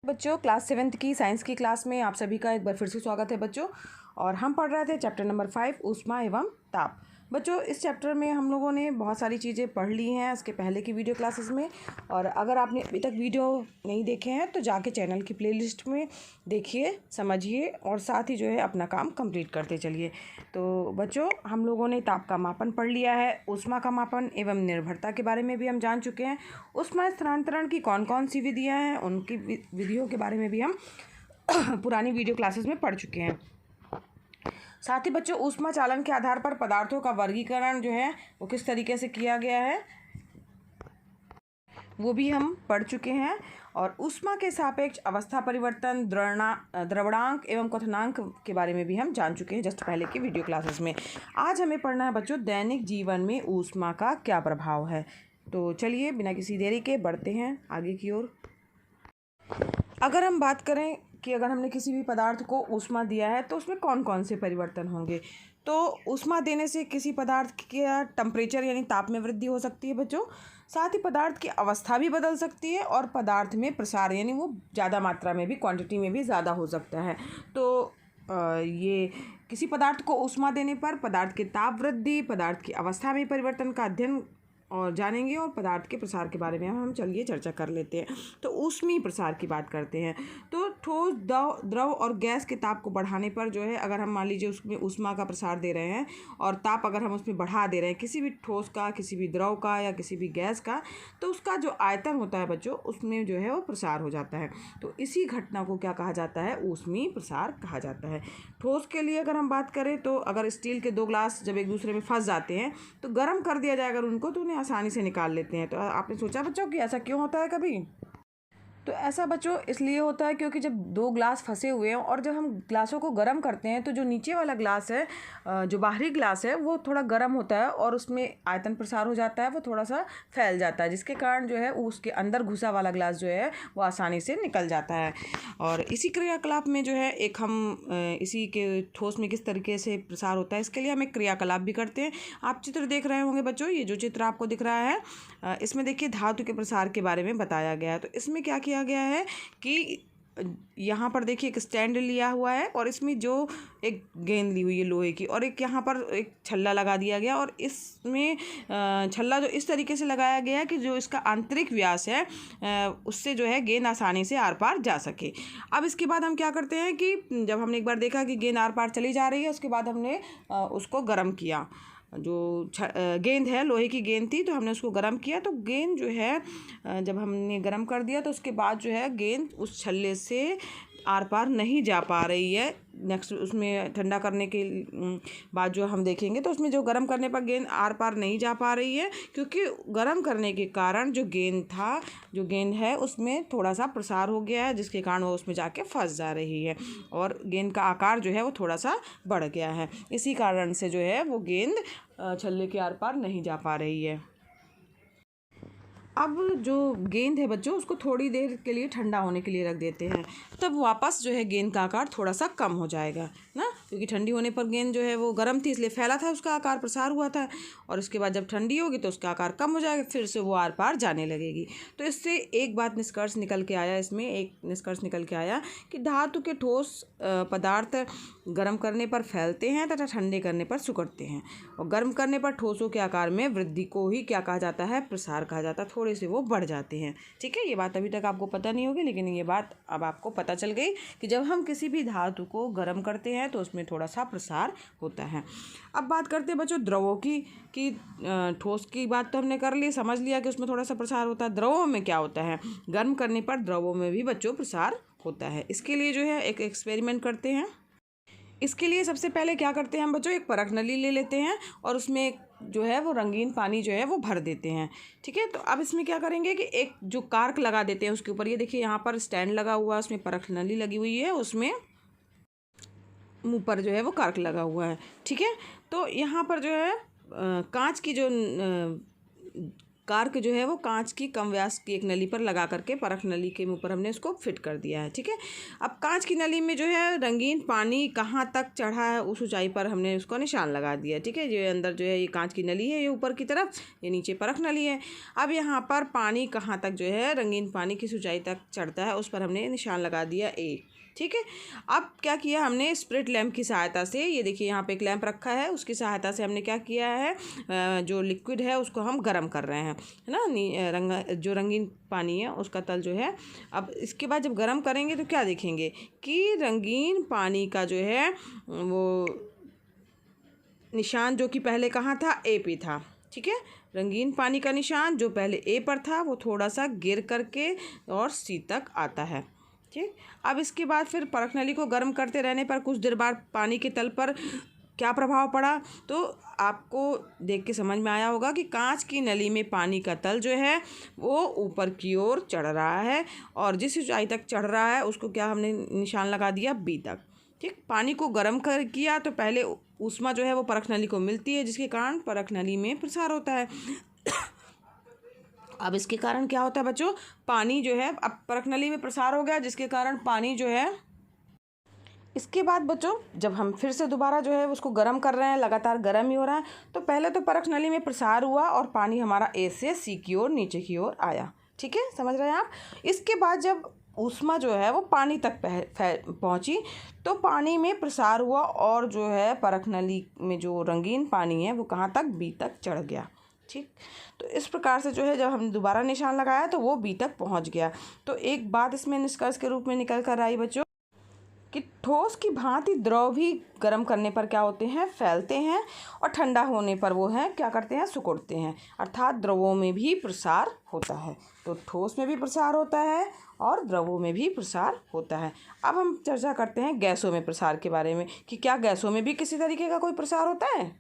बच्चों, class 7th की science की क्लास में आप सभी का एक बार फिर से स्वागत है बच्चों। और हम पढ़ रहे थे चैप्टर नंबर 5 ऊष्मा एवं ताप। बच्चों, इस चैप्टर में हम लोगों ने बहुत सारी चीज़ें पढ़ ली हैं इसके पहले की वीडियो क्लासेस में। और अगर आपने अभी तक वीडियो नहीं देखे हैं तो जाके चैनल की प्लेलिस्ट में देखिए, समझिए और साथ ही जो है अपना काम कंप्लीट करते चलिए। तो बच्चों, हम लोगों ने ताप का मापन पढ़ लिया है, ऊष्मा का मापन एवं निर्भरता के बारे में भी हम जान चुके हैं। ऊष्मा स्थानांतरण की कौन कौन सी विधियाँ हैं, उनकी विधियों के बारे में भी हम पुरानी वीडियो क्लासेस में पढ़ चुके हैं। साथ ही बच्चों, ऊष्मा चालन के आधार पर पदार्थों का वर्गीकरण जो है वो किस तरीके से किया गया है वो भी हम पढ़ चुके हैं। और ऊष्मा के सापेक्ष अवस्था परिवर्तन, द्रवणांक एवं क्वथनांक के बारे में भी हम जान चुके हैं जस्ट पहले की वीडियो क्लासेस में। आज हमें पढ़ना है बच्चों, दैनिक जीवन में ऊष्मा का क्या प्रभाव है। तो चलिए बिना किसी देरी के बढ़ते हैं आगे की ओर। अगर हम बात करें कि अगर हमने किसी भी पदार्थ को ऊष्मा दिया है तो उसमें कौन कौन से परिवर्तन होंगे। तो ऊष्मा देने से किसी पदार्थ के टेम्परेचर यानी ताप में वृद्धि हो सकती है बच्चों। साथ ही पदार्थ की अवस्था भी बदल सकती है और पदार्थ में प्रसार यानी वो ज़्यादा मात्रा में भी, क्वांटिटी में भी ज़्यादा हो सकता है। तो ये किसी पदार्थ को ऊष्मा देने पर पदार्थ के ताप वृद्धि, पदार्थ की अवस्था में परिवर्तन का अध्ययन और जानेंगे। और पदार्थ के प्रसार के बारे में हम चलिए चर्चा कर लेते हैं। तो ऊष्मीय प्रसार की बात करते हैं। तो ठोस, द्रव और गैस के ताप को बढ़ाने पर जो है, अगर हम मान लीजिए उसमें ऊष्मा का प्रसार दे रहे हैं और ताप अगर हम उसमें बढ़ा दे रहे हैं, किसी भी ठोस का, किसी भी द्रव का या किसी भी गैस का, तो उसका जो आयतन होता है बच्चों, उसमें जो है वो प्रसार हो जाता है। तो इसी घटना को क्या कहा जाता है, ऊष्मीय प्रसार कहा जाता है। ठोस के लिए अगर हम बात करें तो अगर स्टील के दो ग्लास जब एक दूसरे में फंस जाते हैं तो गर्म कर दिया जाए अगर उनको, तो उन्हें आसानी से निकाल लेते हैं। तो आपने सोचा बच्चों कि ऐसा क्यों होता है कभी? तो ऐसा बच्चों इसलिए होता है क्योंकि जब दो ग्लास फंसे हुए हैं और जब हम ग्लासों को गर्म करते हैं तो जो नीचे वाला ग्लास है, जो बाहरी ग्लास है, वो थोड़ा गर्म होता है और उसमें आयतन प्रसार हो जाता है, वो थोड़ा सा फैल जाता है, जिसके कारण जो है उसके अंदर घुसा वाला ग्लास जो है वो आसानी से निकल जाता है। और इसी क्रियाकलाप में जो है एक हम इसी के ठोस में किस तरीके से प्रसार होता है, इसके लिए हम एक क्रियाकलाप भी करते हैं। आप चित्र देख रहे होंगे बच्चों, ये जो चित्र आपको दिख रहा है इसमें देखिए धातु के प्रसार के बारे में बताया गया है। तो इसमें क्या किया गया है कि यहाँ पर देखिए एक स्टैंड लिया हुआ है और इसमें जो एक गेंद ली हुई है लोहे की, और एक यहाँ पर एक छल्ला लगा दिया गया और इसमें छल्ला जो इस तरीके से लगाया गया है कि जो इसका आंतरिक व्यास है उससे जो है गेंद आसानी से आर पार जा सके। अब इसके बाद हम क्या करते हैं कि जब हमने एक बार देखा कि गेंद आर पार चली जा रही है, उसके बाद हमने उसको गर्म किया। जो गेंद है, लोहे की गेंद थी, तो हमने उसको गर्म किया। तो गेंद जो है जब हमने गर्म कर दिया तो उसके बाद जो है गेंद उस छल्ले से आर पार नहीं जा पा रही है। नेक्स्ट उसमें ठंडा करने के बाद जो हम देखेंगे तो उसमें जो गर्म करने पर गेंद आर पार नहीं जा पा रही है, क्योंकि गर्म करने के कारण जो गेंद है उसमें थोड़ा सा प्रसार हो गया है, जिसके कारण वो उसमें जाके फंस जा रही है और गेंद का आकार जो है वो थोड़ा सा बढ़ गया है। इसी कारण से जो है वो गेंद छल्ले के आर पार नहीं जा पा रही है। अब जो गेंद है बच्चों, उसको थोड़ी देर के लिए ठंडा होने के लिए रख देते हैं, तब वापस जो है गेंद का आकार थोड़ा सा कम हो जाएगा ना, क्योंकि ठंडी होने पर गेंद जो है वो गर्म थी इसलिए फैला था, उसका आकार प्रसार हुआ था, और उसके बाद जब ठंडी होगी तो उसका आकार कम हो जाएगा, फिर से वो आर पार जाने लगेगी। तो इससे एक बात निष्कर्ष निकल के आया, इसमें एक निष्कर्ष निकल के आया कि धातु के ठोस पदार्थ गर्म करने पर फैलते हैं तथा ठंडे करने पर सिकुड़ते हैं, और गर्म करने पर ठोसों के आकार में वृद्धि को ही क्या कहा जाता है, प्रसार कहा जाता है। थोड़े से वो बढ़ जाते हैं। ठीक है, ये बात अभी तक आपको पता नहीं होगी, लेकिन ये बात अब आपको पता चल गई कि जब हम किसी भी धातु को गर्म करते हैं तो उसमें थोड़ा सा प्रसार होता है। अब बात करते हैं बच्चों द्रवों की ठोस की बात तो हमने कर ली, समझ लिया कि उसमें थोड़ा सा प्रसार होता है। द्रवों में क्या होता है, गर्म करने पर द्रवों में भी बच्चों प्रसार होता है। इसके लिए जो है एक एक्सपेरिमेंट करते हैं। इसके लिए सबसे पहले क्या करते हैं हम बच्चों, एक परख नली ले लेते हैं और उसमें जो है वो रंगीन पानी जो है वो भर देते हैं। ठीक है, तो अब इसमें क्या करेंगे कि एक जो कार्क लगा देते हैं उसके ऊपर। ये देखिए यहाँ पर स्टैंड लगा हुआ है, उसमें परख नली लगी हुई है, उसमें मुँह पर जो है वो कार्क लगा हुआ है। ठीक है, तो यहाँ पर जो है कांच की जो कार्क जो है वो कांच की कम व्यास की एक नली पर लगा करके परख नली के मुँह पर हमने उसको फिट कर दिया है। ठीक है, अब कांच की नली में जो है रंगीन पानी कहाँ तक चढ़ा है उस ऊंचाई पर हमने उसको निशान लगा दिया। ठीक है, जो अंदर जो है ये कांच की नली है, ये ऊपर की तरफ, ये नीचे परख नली है। अब यहाँ पर पानी कहाँ तक जो है रंगीन पानी किस ऊंचाई तक चढ़ता है उस पर हमने निशान लगा दिया ए। ठीक है, अब क्या किया हमने, स्प्रिट लैंप की सहायता से, ये देखिए यहाँ पे एक लैंप रखा है, उसकी सहायता से हमने क्या किया है, जो लिक्विड है उसको हम गर्म कर रहे हैं, है ना। जो रंगीन पानी है उसका तल जो है, अब इसके बाद जब गर्म करेंगे तो क्या देखेंगे कि रंगीन पानी का जो है वो निशान जो कि पहले कहाँ था, ए पे था। ठीक है, रंगीन पानी का निशान जो पहले ए पर था वो थोड़ा सा गिर करके और सी तक आता है। ठीक, अब इसके बाद फिर परख नली को गर्म करते रहने पर कुछ देर बाद पानी के तल पर क्या प्रभाव पड़ा, तो आपको देख के समझ में आया होगा कि कांच की नली में पानी का तल जो है वो ऊपर की ओर चढ़ रहा है और जिस ऊंचाई तक चढ़ रहा है उसको क्या हमने निशान लगा दिया, बी तक। ठीक, पानी को गर्म कर किया तो पहले ऊष्मा जो है वो परख नली को मिलती है, जिसके कारण परख नली में प्रसार होता है। अब इसके कारण क्या होता है बच्चों, पानी जो है, अब परख नली में प्रसार हो गया जिसके कारण पानी जो है, इसके बाद बच्चों जब हम फिर से दोबारा जो है उसको गर्म कर रहे हैं, लगातार गर्म ही हो रहा है, तो पहले तो परख नली में प्रसार हुआ और पानी हमारा ए से सी की ओर नीचे की ओर आया। ठीक है, समझ रहे हैं आप। इसके बाद जब ऊष्मा जो है वो पानी तक पहुंची तो पानी में प्रसार हुआ और जो है परख नली में जो रंगीन पानी है वो कहाँ तक, बी तक चढ़ गया। ठीक, तो इस प्रकार से जो है जब हमने दोबारा निशान लगाया तो वो बी तक पहुंच गया। तो एक बात इसमें निष्कर्ष के रूप में निकल कर आई बच्चों कि ठोस की भांति द्रव भी गर्म करने पर क्या होते हैं, फैलते हैं, और ठंडा होने पर वो हैं क्या करते हैं, सिकुड़ते हैं। अर्थात द्रवों में भी प्रसार होता है। तो ठोस में भी प्रसार होता है और द्रवों में भी प्रसार होता है। अब हम चर्चा करते हैं गैसों में प्रसार के बारे में कि क्या गैसों में भी किसी तरीके का कोई प्रसार होता है।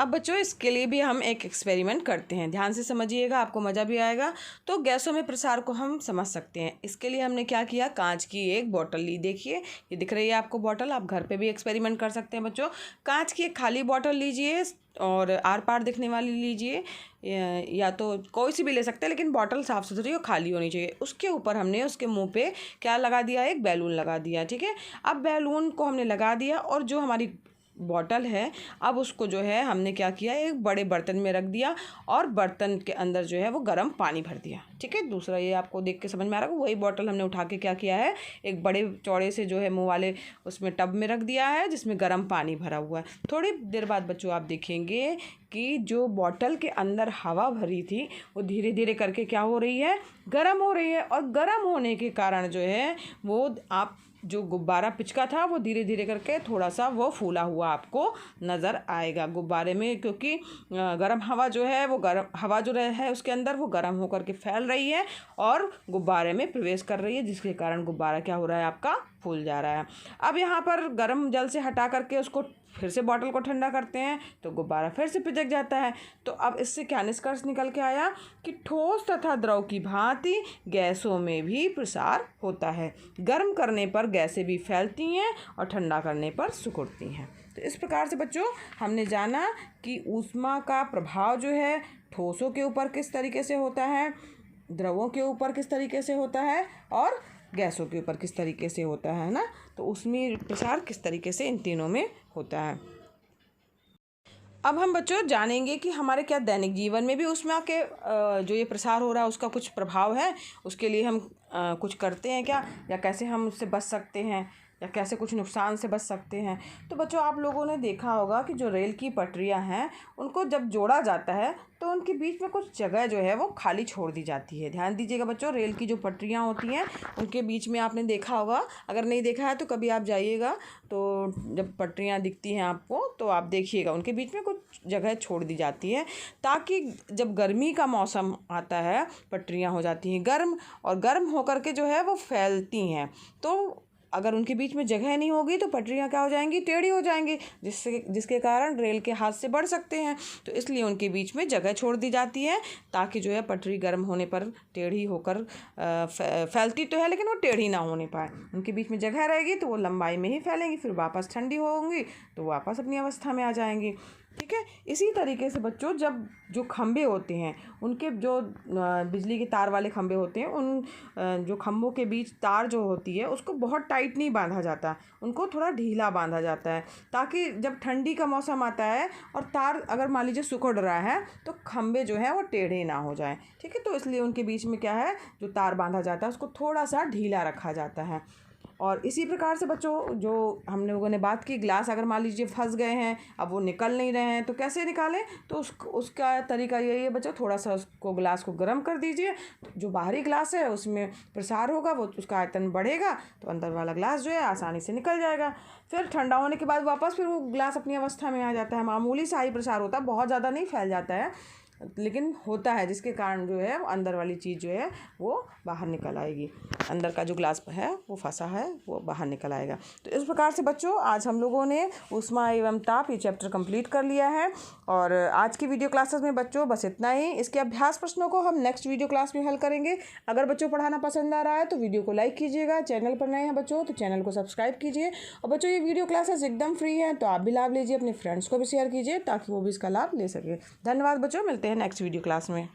अब बच्चों इसके लिए भी हम एक एक्सपेरिमेंट करते हैं, ध्यान से समझिएगा, आपको मज़ा भी आएगा। तो गैसों में प्रसार को हम समझ सकते हैं। इसके लिए हमने क्या किया, कांच की एक बोतल ली, देखिए ये दिख रही है आपको बोतल, आप घर पे भी एक्सपेरिमेंट कर सकते हैं बच्चों। कांच की एक खाली बोतल लीजिए और आर पार दिखने वाली लीजिए, या तो कोई सी भी ले सकते हैं, लेकिन बॉटल साफ़ सुथरी और खाली होनी चाहिए। उसके ऊपर हमने उसके मुंह पे क्या लगा दिया, एक बैलून लगा दिया। ठीक है, अब बैलून को हमने लगा दिया और जो हमारी बॉटल है अब उसको जो है हमने क्या किया, एक बड़े बर्तन में रख दिया और बर्तन के अंदर जो है वो गर्म पानी भर दिया। ठीक है, दूसरा ये आपको देख के समझ में आ रहा है, वही बॉटल हमने उठा के क्या किया है, एक बड़े चौड़े से जो है मुँह वाले उसमें टब में रख दिया है जिसमें गर्म पानी भरा हुआ है। थोड़ी देर बाद बच्चों आप देखेंगे कि जो बॉटल के अंदर हवा भरी थी वो धीरे धीरे करके क्या हो रही है, गर्म हो रही है। और गर्म होने के कारण जो है वो आप जो गुब्बारा पिचका था वो धीरे धीरे करके थोड़ा सा वो फूला हुआ आपको नज़र आएगा गुब्बारे में, क्योंकि गर्म हवा जो है वो गर्म हवा जो है उसके अंदर वो गर्म होकर के फैल रही है और गुब्बारे में प्रवेश कर रही है, जिसके कारण गुब्बारा क्या हो रहा है, आपका फूल जा रहा है। अब यहाँ पर गर्म जल से हटा करके उसको फिर से बॉटल को ठंडा करते हैं तो गुब्बारा फिर से पिचक जाता है। तो अब इससे क्या निष्कर्ष निकल के आया कि ठोस तथा द्रव की भांति गैसों में भी प्रसार होता है। गर्म करने पर गैसें भी फैलती हैं और ठंडा करने पर सिकुड़ती हैं। तो इस प्रकार से बच्चों हमने जाना कि ऊष्मा का प्रभाव जो है ठोसों के ऊपर किस तरीके से होता है, द्रवों के ऊपर किस तरीके से होता है और गैसों के ऊपर किस तरीके से होता है ना। तो उसमें प्रसार किस तरीके से इन तीनों में होता है। अब हम बच्चों जानेंगे कि हमारे क्या दैनिक जीवन में भी ऊष्मा के जो ये प्रसार हो रहा है उसका कुछ प्रभाव है, उसके लिए हम कुछ करते हैं क्या, या कैसे हम उससे बच सकते हैं, या कैसे कुछ नुकसान से बच सकते हैं। तो बच्चों आप लोगों ने देखा होगा कि जो रेल की पटरियां हैं उनको जब जोड़ा जाता है तो उनके बीच में कुछ जगह जो है वो खाली छोड़ दी जाती है। ध्यान दीजिएगा बच्चों, रेल की जो पटरियां होती हैं उनके बीच में आपने देखा होगा, अगर नहीं देखा है तो कभी आप जाइएगा तो जब पटरियां दिखती हैं आपको तो आप देखिएगा उनके बीच में कुछ जगह छोड़ दी जाती है, ताकि जब गर्मी का मौसम आता है पटरियां हो जाती हैं गर्म और गर्म होकर के जो है वो फैलती हैं। तो अगर उनके बीच में जगह नहीं होगी तो पटरियां क्या हो जाएंगी, टेढ़ी हो जाएंगी, जिसके कारण रेल के हादसे बढ़ सकते हैं। तो इसलिए उनके बीच में जगह छोड़ दी जाती है ताकि जो है पटरी गर्म होने पर टेढ़ी होकर फैलती तो है लेकिन वो टेढ़ी ना होने पाए। उनके बीच में जगह रहेगी तो वो लंबाई में ही फैलेंगी, फिर वापस ठंडी होंगी तो वापस अपनी अवस्था में आ जाएंगी। ठीक है। इसी तरीके से बच्चों जब जो खंभे होते हैं उनके जो बिजली के तार वाले खंभे होते हैं उन जो खंभों के बीच तार जो होती है उसको बहुत टाइट नहीं बांधा जाता, उनको थोड़ा ढीला बांधा जाता है, ताकि जब ठंडी का मौसम आता है और तार अगर मान लीजिए सिकुड़ रहा है तो खंभे जो है वो टेढ़े ना हो जाएं। ठीक है, तो इसलिए उनके बीच में क्या है, जो तार बांधा जाता है उसको थोड़ा सा ढीला रखा जाता है। और इसी प्रकार से बच्चों जो हम लोगों ने बात की, ग्लास अगर मान लीजिए फंस गए हैं, अब वो निकल नहीं रहे हैं, तो कैसे निकालें, तो उसका तरीका यही है बच्चों, थोड़ा सा उसको ग्लास को गर्म कर दीजिए, जो बाहरी ग्लास है उसमें प्रसार होगा, वो उसका आयतन बढ़ेगा, तो अंदर वाला ग्लास जो है आसानी से निकल जाएगा। फिर ठंडा होने के बाद वापस फिर वो ग्लास अपनी अवस्था में आ जाता है। मामूली सा ही प्रसार होता है, बहुत ज़्यादा नहीं फैल जाता है, लेकिन होता है, जिसके कारण जो है वो अंदर वाली चीज़ जो है वो बाहर निकल आएगी, अंदर का जो ग्लास है वो फंसा है वो बाहर निकल आएगा। तो इस प्रकार से बच्चों आज हम लोगों ने ऊष्मा एवं ताप ये चैप्टर कंप्लीट कर लिया है। और आज की वीडियो क्लासेस में बच्चों बस इतना ही। इसके अभ्यास प्रश्नों को हम नेक्स्ट वीडियो क्लास में हल करेंगे। अगर बच्चों पढ़ाना पसंद आ रहा है तो वीडियो को लाइक कीजिएगा, चैनल पर नए हैं बच्चों तो चैनल को सब्सक्राइब कीजिए। और बच्चों ये वीडियो क्लासेस एकदम फ्री हैं, तो आप भी लाभ लीजिए, अपने फ्रेंड्स को भी शेयर कीजिए ताकि वो भी इसका लाभ ले सके। धन्यवाद बच्चों, मिलते हैं नेक्स्ट वीडियो क्लास में।